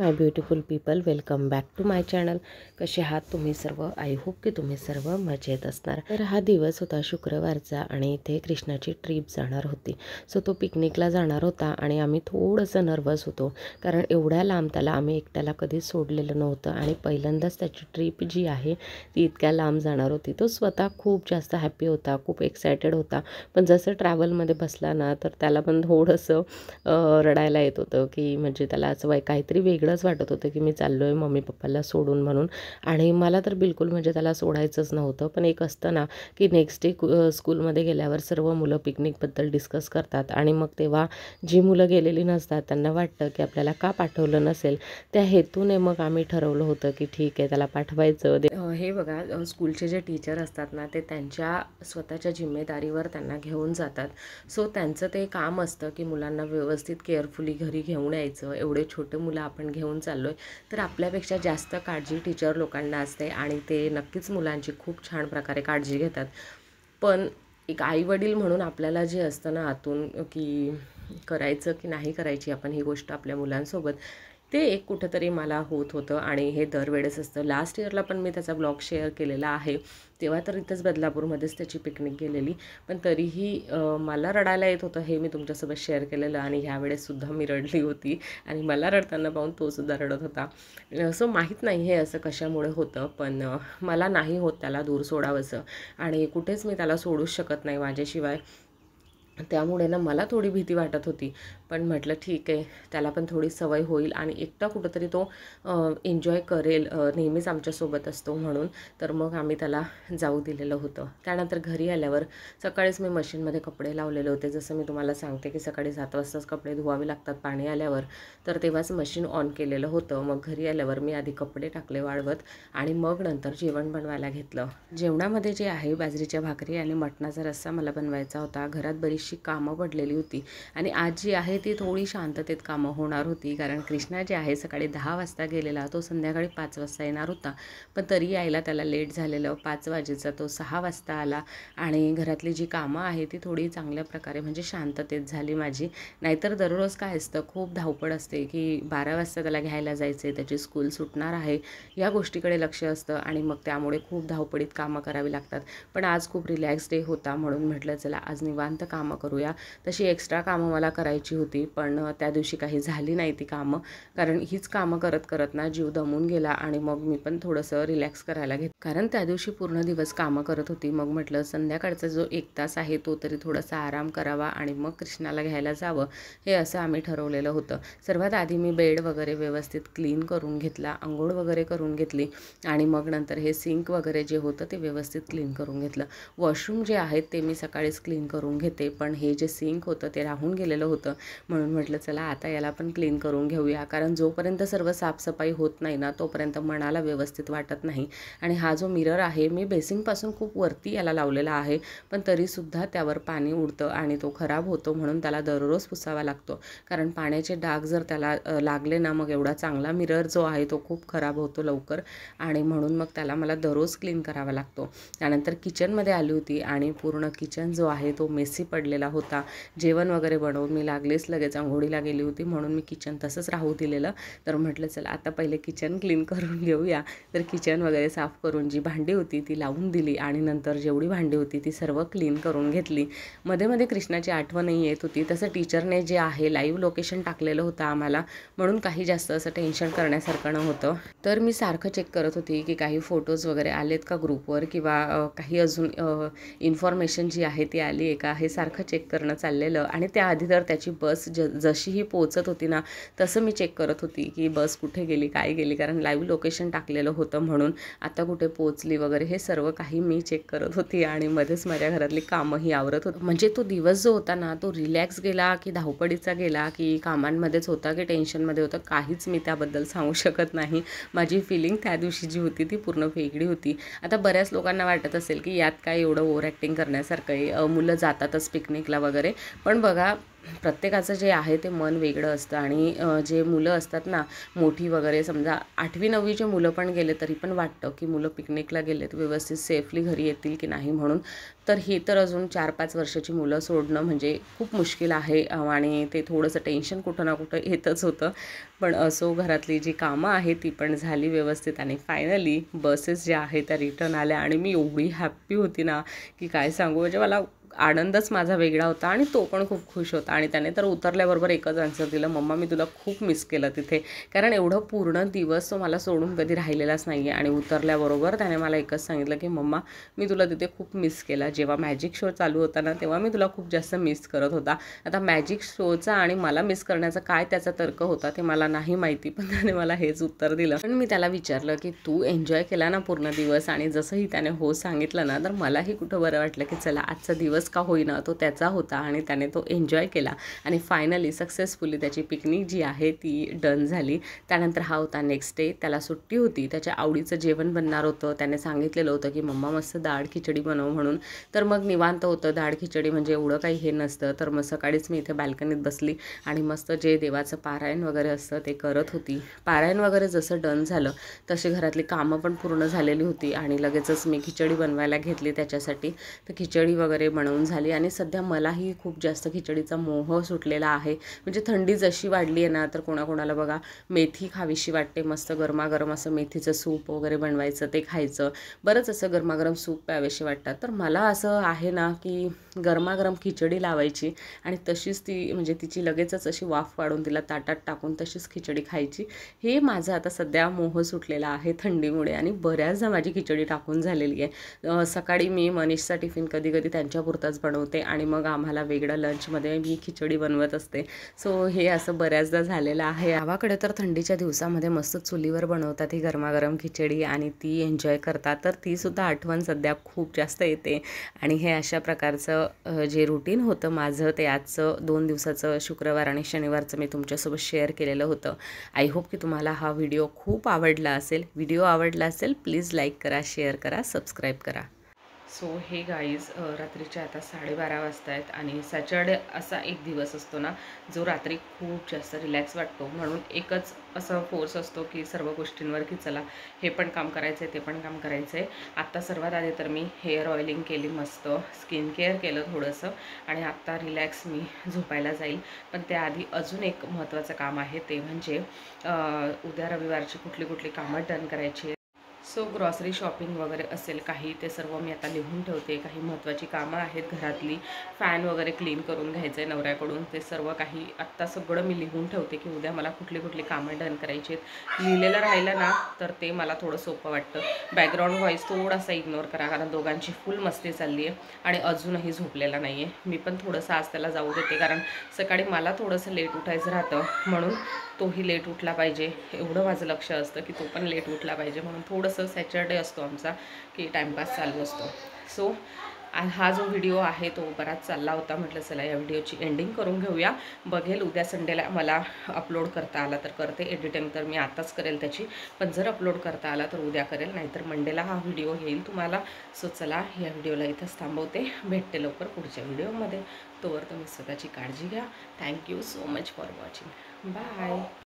My beautiful people, welcome back to my channel. कसे आहात तुम्ही सर्व? आय होप की तुम्ही सर्व मजेत असणार. तर हा दिवस होता शुक्रवारचा आणि इथे कृष्णाची ट्रीप जाणार होती. सो तो पिकनिकला जाणार होता आणि आम्ही थोडंसं नर्वस होतो, कारण एवढ्या लांब त्याला आम्ही एकट्याला कधीच सोडलेलं नव्हतं आणि पहिल्यांदाच त्याची ट्रीप जी आहे ती इतक्या लांब जाणार होती. तो स्वतः खूप जास्त हॅप्पी होता, खूप एक्सायटेड होता. पण जसं ट्रॅव्हलमध्ये बसला ना, तर त्याला पण थोडंसं रडायला येत होतं, की म्हणजे त्याला असं काहीतरी वेगळंच वाटत होतं, की मी चाललो आहे मम्मी पप्पाला सोडून म्हणून. आणि मला तर बिलकुल म्हणजे त्याला सोडायचंच नव्हतं. पण एक असतं ना, की नेक्स्ट डे स्कूलमध्ये गेल्यावर सर्व मुलं पिकनिकबद्दल डिस्कस करतात आणि मग तेव्हा जी मुलं गेलेली नसतात त्यांना वाटतं, की आपल्याला का पाठवलं नसेल. त्या हेतूने मग आम्ही ठरवलं होतं, की ठीक आहे त्याला पाठवायचं. हे बघा, स्कूलचे जे टीचर असतात ना, ते त्यांच्या स्वतःच्या जिम्मेदारीवर त्यांना घेऊन जातात. सो त्यांचं ते काम असतं, की मुलांना व्यवस्थित केअरफुली घरी घेऊन यायचं. एवढे छोटे मुलं आपण घेऊन चाललो आहे, तर आपल्यापेक्षा जास्त काळजी टीचर लोकांना असते आणि ते नक्कीच मुलांची खूप छान प्रकारे काळजी घेतात. पण एक आईवडील म्हणून आपल्याला जे असतं ना आतून, की करायचं की नाही करायची आपण ही गोष्ट आपल्या मुलांसोबत, ते एक कुठंतरी मला होत होतं. आणि हे दरवेळेस असतं. लास्ट इयरला पण मी त्याचा ब्लॉग शेअर केलेला आहे. तेव्हा तर इथंच बदलापूरमध्येच त्याची पिकनिक गेलेली, पण तरीही मला रडायला येत होतं. हे मी तुमच्यासोबत शेअर केलेलं आणि ह्यावेळेससुद्धा मी रडली होती आणि मला रडताना पाहून तोसुद्धा रडत होता. सो माहीत नाही हे असं कशामुळे होतं, पण मला नाही होत त्याला दूर सोडावंसं आणि कुठेच मी त्याला सोडूच शकत नाही माझ्याशिवाय. त्यामुळे ना मला थोडी भीती वाटत होती. पण म्हटलं ठीक आहे, त्याला पण थोडी सवय होईल आणि एकटा कुठंतरी तो एन्जॉय करेल, नेहमीच आमच्यासोबत असतो म्हणून. तर मग आम्ही त्याला जाऊ दिलेलं होतं. त्यानंतर घरी आल्यावर सकाळीच मी मशीनमध्ये कपडे लावलेले होते. जसं मी तुम्हाला सांगते, की सकाळी 7 वाजताच कपडे धुवावे लागतात पाणी आल्यावर, तर तेव्हाच मशीन ऑन केलेलं होतं. मग घरी आल्यावर मी आधी कपडे टाकले वाळवत आणि मग नंतर जेवण बनवायला घेतलं. जेवणामध्ये जे आहे बाजरीच्या भाकरी आणि मटणाचा रस्सा मला बनवायचा होता. घरात बरीचशी कामं पडलेली होती आणि आज जी आहे ती थोडी शांततेत कामं होणार होती, कारण कृष्णा जे आहे सकाळी 10 वाजता गेलेला, तो संध्याकाळी 5 वाजता येणार होता. पण तरी यायला त्याला लेट झालेलं. 5 वाजेचा तो 6 वाजता आला आणि घरातली जी कामं आहे ती थोडी चांगल्या प्रकारे म्हणजे शांततेत झाली माझी. नाहीतर दररोज काय असतं, खूप धावपळ असते, की 12 वाजता त्याला घ्यायला जायचं आहे, त्याची स्कूल सुटणार आहे, या गोष्टीकडे लक्ष असतं आणि मग त्यामुळे खूप धावपळीत कामं करावी लागतात. पण आज खूप रिलॅक्स डे होता म्हणून म्हटलं चला आज निवांत कामं करूया. तशी एक्स्ट्रा कामं मला करायची होती, पण त्या दिवशी काही झाली नाही ती कामं, कारण हीच कामं करत करत ना जीव दमून गेला आणि मग मी पण थोडंसं रिलॅक्स करायला घेतलं, कारण त्या दिवशी पूर्ण दिवस कामं करत होती. मग म्हटलं संध्याकाळचा जो 1 तास आहे तो तरी थोडासा आराम करावा आणि मग कृष्णाला घ्यायला जावं, हे असं आम्ही ठरवलेलं होतं. सर्वात आधी मी बेड वगैरे व्यवस्थित क्लीन करून घेतला, अंघोळ वगैरे करून घेतली आणि मग नंतर हे सिंक वगैरे जे होतं ते व्यवस्थित क्लीन करून घेतलं. वॉशरूम जे आहेत ते मी सकाळीच क्लीन करून घेते, पण हे जे सिंक होतं ते राहून गेलेलं होतं म्हणून म्हटलं चला आता याला पण क्लीन करून घेऊया, कारण जोपर्यंत सर्व साफसफाई होत नाही ना तोपर्यंत मनाला व्यवस्थित वाटत नाही. आणि हा जो मिरर आहे मी बेसिंगपासून खूप वरती याला लावलेला आहे, पण तरीसुद्धा त्यावर पाणी उडतं आणि तो खराब होतो म्हणून त्याला दररोज पुसावा लागतो, कारण पाण्याचे डाग जर त्याला लागले ना मग एवढा चांगला मिरर जो आहे तो खूप खराब होतो लवकर आणि म्हणून मग त्याला मला दररोज क्लीन करावा लागतो. त्यानंतर किचनमध्ये आली होती आणि पूर्ण किचन जो आहे तो मेसी पडलेला होता. जेवण वगैरे बनवून मी लागलेच लगेच अंघोळीला गेली होती म्हणून मी किचन तसंच राहू दिलेलं. तर म्हटलं चला आता पहिले किचन क्लीन करून घेऊया. तर किचन वगैरे साफ करून जी भांडी होती ती लावून दिली आणि नंतर जेवढी भांडी होती ती सर्व क्लीन करून घेतली. मध्ये मध्ये कृष्णाची आठवणही येत होती. तसं टीचरने जे आहे लाईव्ह लोकेशन टाकलेलं होतं आम्हाला, म्हणून काही जास्त असं टेन्शन करण्यासारखं नव्हतं. तर मी सारखं चेक करत होती की काही फोटोज वगैरे आलेत का ग्रुपवर, किंवा काही अजून इन्फॉर्मेशन जी आहे ती आली आहे का, हे सारखं चेक करणं चाललेलं. आणि त्याआधी तर त्याची बस जशीही पोचत होती ना तसं मी चेक करत होती की बस कुठे गेली काय गेली, कारण लाईव्ह लोकेशन टाकलेलं होतं म्हणून आता कुठे पोचली वगैरे हे सर्व काही मी चेक करत होती आणि मध्येच माझ्या घरातली कामंही आवरत होती. म्हणजे तो दिवस जो होता ना तो रिलॅक्स गेला की धावपळीचा गेला की कामांमध्येच होता की टेन्शनमध्ये होतं, काहीच मी त्याबद्दल सांगू शकत नाही. माझी फिलिंग त्या दिवशी जी होती ती पूर्ण वेगळी होती. आता बऱ्याच लोकांना वाटत असेल की यात काय एवढं ओव्हर ॲक्टिंग करण्यासारखं आहे, मुलं जातातच पिकनिक पिकनिकला वगैरे. पण बघा प्रत्येकाचं जे आहे ते मन वेगळं असतं आणि जे मुलं असतात ना मोठी वगैरे, समजा 8वी 9वीचे मुलं पण गेले तरी पण वाटतं की मुलं पिकनिकला गेलेत व्यवस्थित सेफली घरी येतील की नाही म्हणून. तर ही तर अजून 4-5 वर्षाची मुलं सोडणं म्हणजे खूप मुश्किल आहे आणि ते थोडंसं टेन्शन कुठं ना कुठं येतच होतं. पण असो, घरातली जी कामं आहेत ती पण झाली व्यवस्थित आणि फायनली बसेस ज्या आहेत त्या रिटर्न आल्या आणि मी एवढी हॅप्पी होती ना की काय सांगू. म्हणजे मला आनंदच माझा वेगळा होता आणि तो पण खूप खुश होता. आणि त्याने तर उतरल्याबरोबर एकच आन्सर दिलं, मम्मा मी तुला खूप मिस केलं तिथे. कारण एवढं पूर्ण दिवस तो मला सोडून कधी राहिलेलाच नाही आहे. आणि उतरल्याबरोबर त्याने मला एकच सांगितलं की मम्मा मी तुला तिथे खूप मिस केला. जेव्हा मॅजिक शो चालू होता ना तेव्हा मी तुला खूप जास्त मिस करत होता. आता मॅजिक शोचा आणि मला मिस करण्याचा काय त्याचा तर्क होता ते मला नाही माहिती, पण त्याने मला हेच उत्तर दिलं. पण मी त्याला विचारलं की तू एन्जॉय केला ना पूर्ण दिवस, आणि जसंही त्याने हो सांगितलं ना तर मलाही कुठं बरं वाटलं की चला आजचा दिवस का होईना तो त्याचा होता आणि त्याने तो एन्जॉय केला. आणि फायनली सक्सेसफुली त्याची पिकनिक जी आहे ती डन झाली. त्यानंतर हा होता नेक्स्ट डे. त्याला सुट्टी होती, त्याच्या आवडीचं जेवण बनणार होतं. त्याने सांगितलेलं होतं की मम्मा मस्त डाळ खिचडी बनव म्हणून. तर मग निवांत होतं, डाळ खिचडी म्हणजे एवढं काही हे नसतं. तर मग सकाळीच मी इथे बाल्कनीत बसली आणि मस्त जे देवाचं पारायण वगैरे असतं ते करत होती. पारायण वगैरे जसं डन झालं तशी घरातली कामं पण पूर्ण झालेली होती आणि लगेचच मी खिचडी बनवायला घेतली त्याच्यासाठी. तर खिचडी वगैरे बनवून झाली आणि सध्या मलाही खूप जास्त खिचडीचा मोह सुटलेला आहे. म्हणजे थंडी जशी वाढली आहे ना तर कोणाकोणाला बघा मेथी खावीशी वाटते, मस्त गरमागरम असं मेथीचं सूप वगैरे बनवायचं ते खायचं, बरंच असं गरमागरम सूप प्यावेशी वाटतात. तर मला असं आहे ना की गरमागरम खिचडी लावायची आणि तशीच ती म्हणजे तिची लगेचच अशी वाफ काढून तिला ताटात टाकून तशीच खिचडी खायची. हे माझं आता सध्या मोह सुटलेला आहे थंडीमुळे आणि बऱ्याचदा माझी खिचडी टाकून झालेली आहे. सकाळी मी मनीषचा टिफिन कधी कधी त्यांच्यापुरताच बनवते आणि मग आम्हाला वेगळं लंचमध्ये मी खिचडी बनवत असते. सो हे असं बऱ्याचदा झालेलं आहे. गावाकडे तर थंडीच्या दिवसामध्ये मस्त चुलीवर बनवतात ही गरमागरम खिचडी आणि ती एन्जॉय करतात. तर तीसुद्धा आठवण सध्या खूप जास्त येते. आणि हे अशा प्रकारचं जे रुटीन होतं माझं ते आजचं 2 दिवसाचं शुक्रवार आणि शनिवारचं मी तुमच्यासोबत शेअर केलेलं होतं. आय होप की तुम्हाला हा व्हिडिओ खूप आवडला असेल. व्हिडिओ आवडला असेल प्लीज लाईक करा, शेअर करा, सबस्क्राईब करा. सो हे गाईज रात्रीचे आता 12:30 वाजता आहेत आणि सॅटर्डे असा एक दिवस असतो ना जो रात्री खूप जास्त रिलॅक्स वाटतो. म्हणून एकच असं फोर्स असतो की सर्व गोष्टींवर की चला हे पण काम करायचं आहे ते पण काम करायचं आहे. आत्ता सर्वात आधी तर मी हेअर ऑइलिंग केली, मस्त स्किन केअर केलं थोडंसं आणि आत्ता रिलॅक्स मी झोपायला जाईल. पण त्याआधी अजून एक महत्त्वाचं काम आहे ते म्हणजे उद्या रविवारची कुठली कामं डन करायची. सो ग्रॉसरी शॉपिंग वगैरे असेल काही ते सर्व मी आता लिहून ठेवते. काही महत्त्वाची कामं आहेत घरातली, फॅन वगैरे क्लीन करून घ्यायचं आहे नवऱ्याकडून, ते सर्व काही आत्ता सगळं मी लिहून ठेवते की उद्या मला कुठली कामं डन करायची आहेत. लिहिलेलं राहिलं ना तर ते मला थोडं सोपं वाटतं. बॅकग्राऊंड व्हॉईस थोडासा इग्नोर करा कारण दोघांची फुल मस्ती चालली आहे आणि अजूनही झोपलेला नाही आहे. मी पण थोडंसं आज त्याला जाऊ देते कारण सकाळी मला थोडंसं लेट उठायचं राहतं म्हणून तोही लेट उठला पाहिजे एवढं माझं लक्ष असतं की तो पण लेट उठला पाहिजे. म्हणून थोडंसं सॅटर्डे असतो आमचा की टाईमपास चालू असतो. सो हा जो व्हिडिओ आहे तो बराच चालला होता, म्हटलं चला या व्हिडिओची एंडिंग करून घेऊया. बघेल उद्या संडेला मला अपलोड करता आला तर करते, एडिटिंग तर मी आताच करेल त्याची, पण जर अपलोड करता आला तर उद्या करेल, नाहीतर मंडेला हा व्हिडिओ येईल तुम्हाला. सो चला या व्हिडिओला इथंच थांबवते, भेटते लवकर पुढच्या व्हिडिओमध्ये. तोवर तुम्ही स्वतःची काळजी घ्या. Thank you so much for watching. Bye.